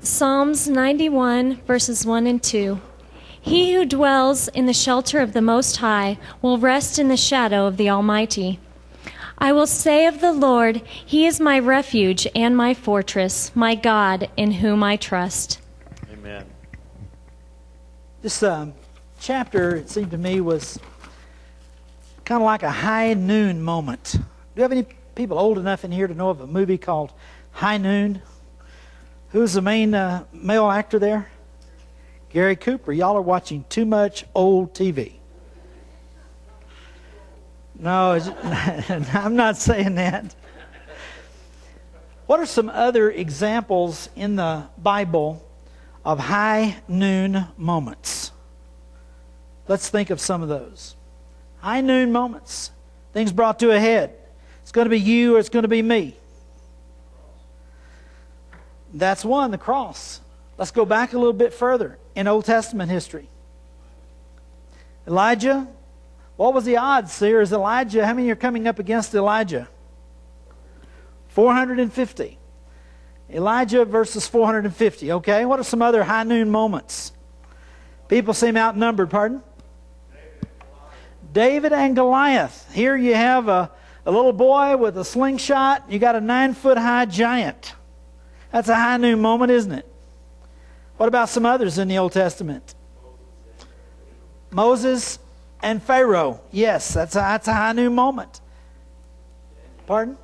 Psalms 91, verses 1 and 2. He who dwells in the shelter of the Most High will rest in the shadow of the Almighty. I will say of the Lord, He is my refuge and my fortress, my God in whom I trust. Amen. This chapter, it seemed to me, was kind of like a high noon moment. Do you have any people old enough in here to know of a movie called High Noon? Who's the main male actor there? Gary Cooper. Y'all are watching too much old TV. No, I'm not saying that. What are some other examples in the Bible of high noon moments? Let's think of some of those. High noon moments. Things brought to a head. It's going to be you or it's going to be me. That's one, the cross. Let's go back a little bit further in Old Testament history. Elijah, what was the odds here? Is Elijah, how many are coming up against Elijah? 450. Elijah versus 450. Okay, what are some other high noon moments? People seem outnumbered, pardon? David and Goliath. Here you have a little boy with a slingshot. You got a 9-foot high giant. That's a high noon moment, isn't it? What about some others in the Old Testament? Moses and Pharaoh. Yes, that's a high noon moment. Pardon?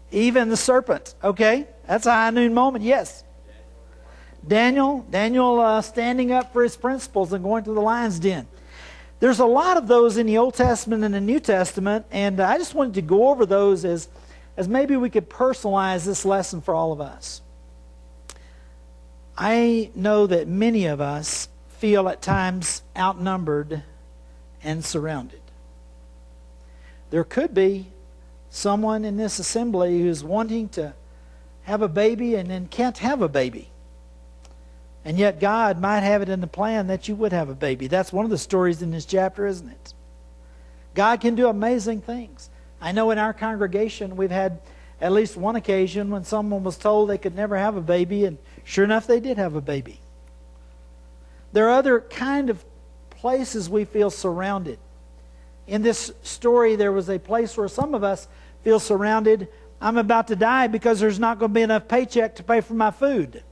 Even the serpent. Okay, that's a high noon moment, yes. Daniel standing up for his principles and going to the lion's den. There's a lot of those in the Old Testament and the New Testament, and I just wanted to go over those as maybe we could personalize this lesson for all of us. I know that many of us feel at times outnumbered and surrounded. There could be someone in this assembly who's wanting to have a baby and then can't have a baby. And yet God might have it in the plan that you would have a baby. That's one of the stories in this chapter, isn't it? God can do amazing things. I know in our congregation we've had at least one occasion when someone was told they could never have a baby, and sure enough they did have a baby. There are other kind of places we feel surrounded. In this story there was a place where some of us feel surrounded. I'm about to die because there's not going to be enough paycheck to pay for my food.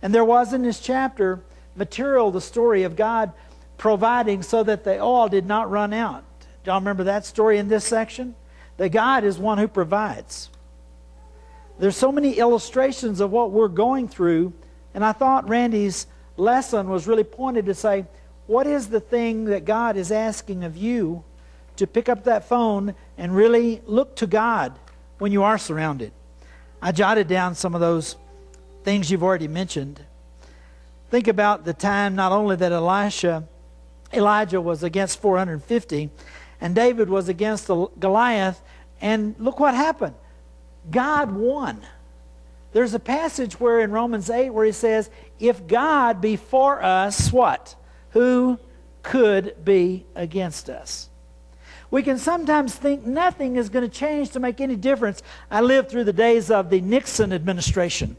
And there was in this chapter material, the story of God providing so that the oil did not run out. Do y'all remember that story in this section? That God is one who provides. There's so many illustrations of what we're going through, and I thought Randy's lesson was really pointed to say, what is the thing that God is asking of you to pick up that phone and really look to God when you are surrounded? I jotted down some of those things you've already mentioned. Think about the time not only that Elijah was against 450, and David was against Goliath, and look what happened. God won. There's a passage where in Romans 8 where he says, if God be for us, what? Who could be against us? We can sometimes think nothing is going to change to make any difference. I lived through the days of the Nixon administration.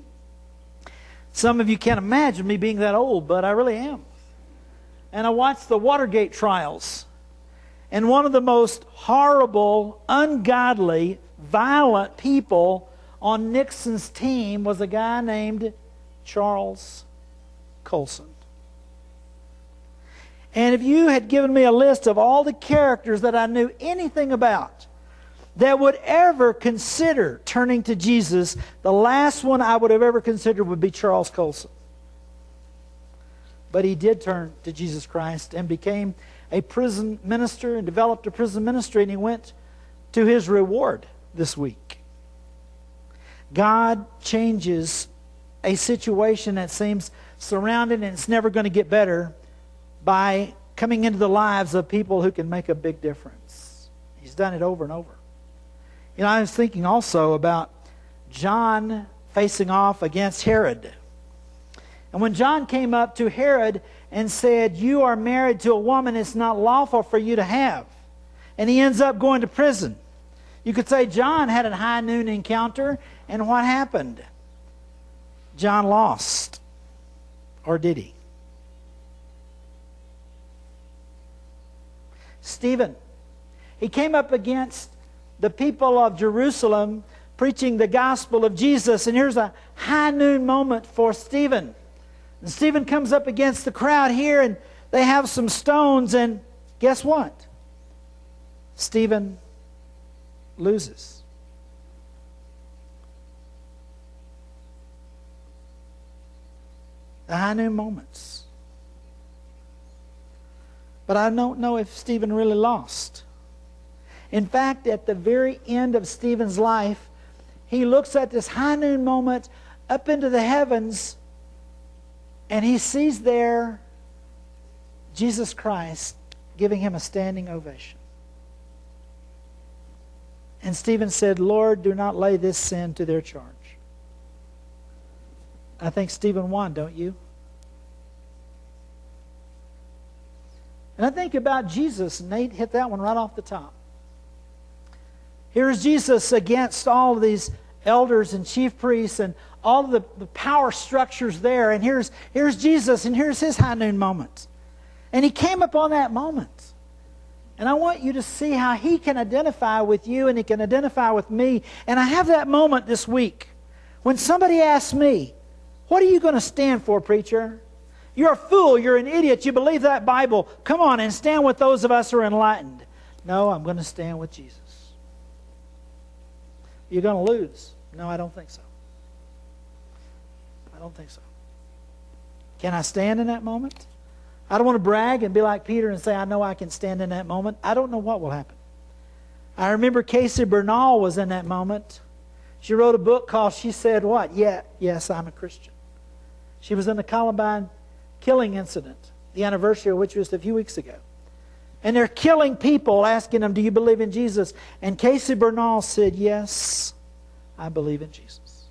Some of you can't imagine me being that old, but I really am. And I watched the Watergate trials. And one of the most horrible, ungodly, violent people on Nixon's team was a guy named Charles Colson. And if you had given me a list of all the characters that I knew anything about that would ever consider turning to Jesus, the last one I would have ever considered would be Charles Colson. But he did turn to Jesus Christ and became a prison minister and developed a prison ministry, and he went to his reward this week. God changes a situation that seems surrounded and it's never going to get better by coming into the lives of people who can make a big difference. He's done it over and over. You know, I was thinking also about John facing off against Herod. And when John came up to Herod and said, you are married to a woman it's not lawful for you to have, and he ends up going to prison. You could say John had a high noon encounter, and what happened? John lost? Or did he? Stephen, he came up against the people of Jerusalem preaching the gospel of Jesus, and here's a high noon moment for Stephen. And Stephen comes up against the crowd here, and they have some stones, and guess what? Stephen loses. The high noon moments. But I don't know if Stephen really lost. In fact, at the very end of Stephen's life, he looks at this high noon moment up into the heavens, and he sees there Jesus Christ giving him a standing ovation. And Stephen said, Lord, do not lay this sin to their charge. I think Stephen won, don't you? And I think about Jesus. Nate hit that one right off the top. Here's Jesus against all of these elders and chief priests and all of the power structures there. And here's Jesus, and here's his high noon moment. And he came upon that moment. And I want you to see how he can identify with you and he can identify with me. And I have that moment this week when somebody asks me, what are you going to stand for, preacher? You're a fool. You're an idiot. You believe that Bible. Come on and stand with those of us who are enlightened. No, I'm going to stand with Jesus. You're going to lose. No, I don't think so. I don't think so. Can I stand in that moment? I don't want to brag and be like Peter and say, I know I can stand in that moment. I don't know what will happen. I remember Casey Bernal was in that moment. She wrote a book called She Said What? Yeah, yes, I'm a Christian. She was in the Columbine killing incident, the anniversary of which was a few weeks ago. And they're killing people, asking them, do you believe in Jesus? And Casey Bernal said, yes, I believe in Jesus.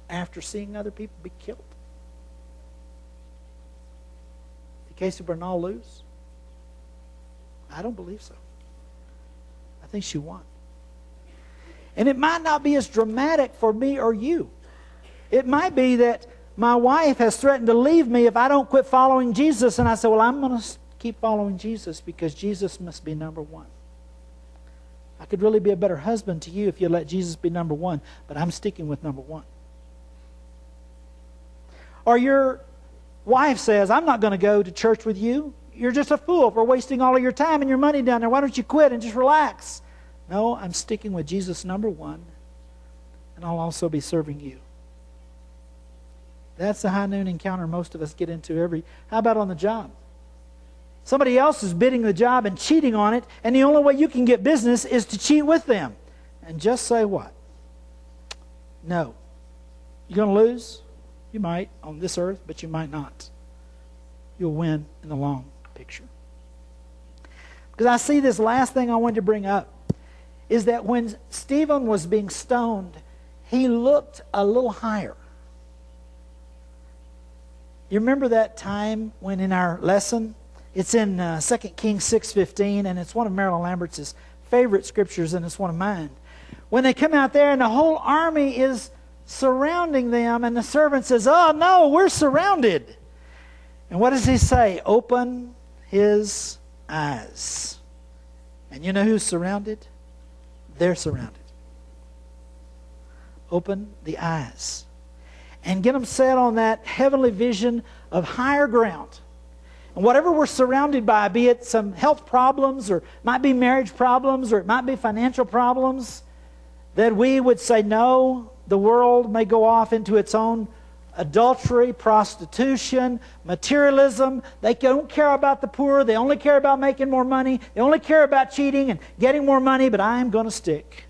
After seeing other people be killed. Did Casey Bernal lose? I don't believe so. I think she won. And it might not be as dramatic for me or you. It might be that my wife has threatened to leave me if I don't quit following Jesus. And I say, well, I'm going to keep following Jesus because Jesus must be number one. I could really be a better husband to you if you let Jesus be number one, but I'm sticking with number one. Or your wife says, I'm not going to go to church with you. You're just a fool for wasting all of your time and your money down there. Why don't you quit and just relax? No, I'm sticking with Jesus number one, and I'll also be serving you. That's the high noon encounter most of us get into How about on the job? Somebody else is bidding the job and cheating on it, and the only way you can get business is to cheat with them. And just say what? No. You're going to lose? You might on this earth, but you might not. You'll win in the long picture. Because I see this last thing I wanted to bring up is that when Stephen was being stoned, he looked a little higher. You remember that time when in our lesson, it's in 2 Kings 6:15, and it's one of Marilyn Lambert's favorite scriptures, and it's one of mine. When they come out there and the whole army is surrounding them, and the servant says, oh no, we're surrounded. And what does he say? Open his eyes. And you know who's surrounded? They're surrounded. Open the eyes. And get them set on that heavenly vision of higher ground. And whatever we're surrounded by, be it some health problems, or it might be marriage problems, or it might be financial problems, that we would say, no, the world may go off into its own adultery, prostitution, materialism. They don't care about the poor. They only care about making more money. They only care about cheating and getting more money. But I am going to stick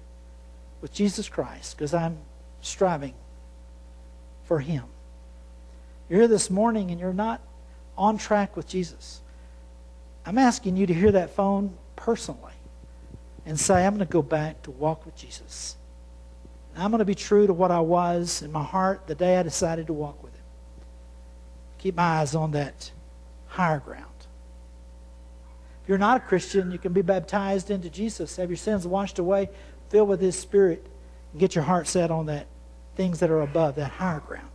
with Jesus Christ because I'm striving for Him. You're here this morning and you're not on track with Jesus. I'm asking you to hear that phone personally and say, I'm going to go back to walk with Jesus. I'm going to be true to what I was in my heart the day I decided to walk with Him. Keep my eyes on that higher ground. If you're not a Christian, you can be baptized into Jesus, have your sins washed away, filled with His Spirit, and get your heart set on that things that are above, that higher ground.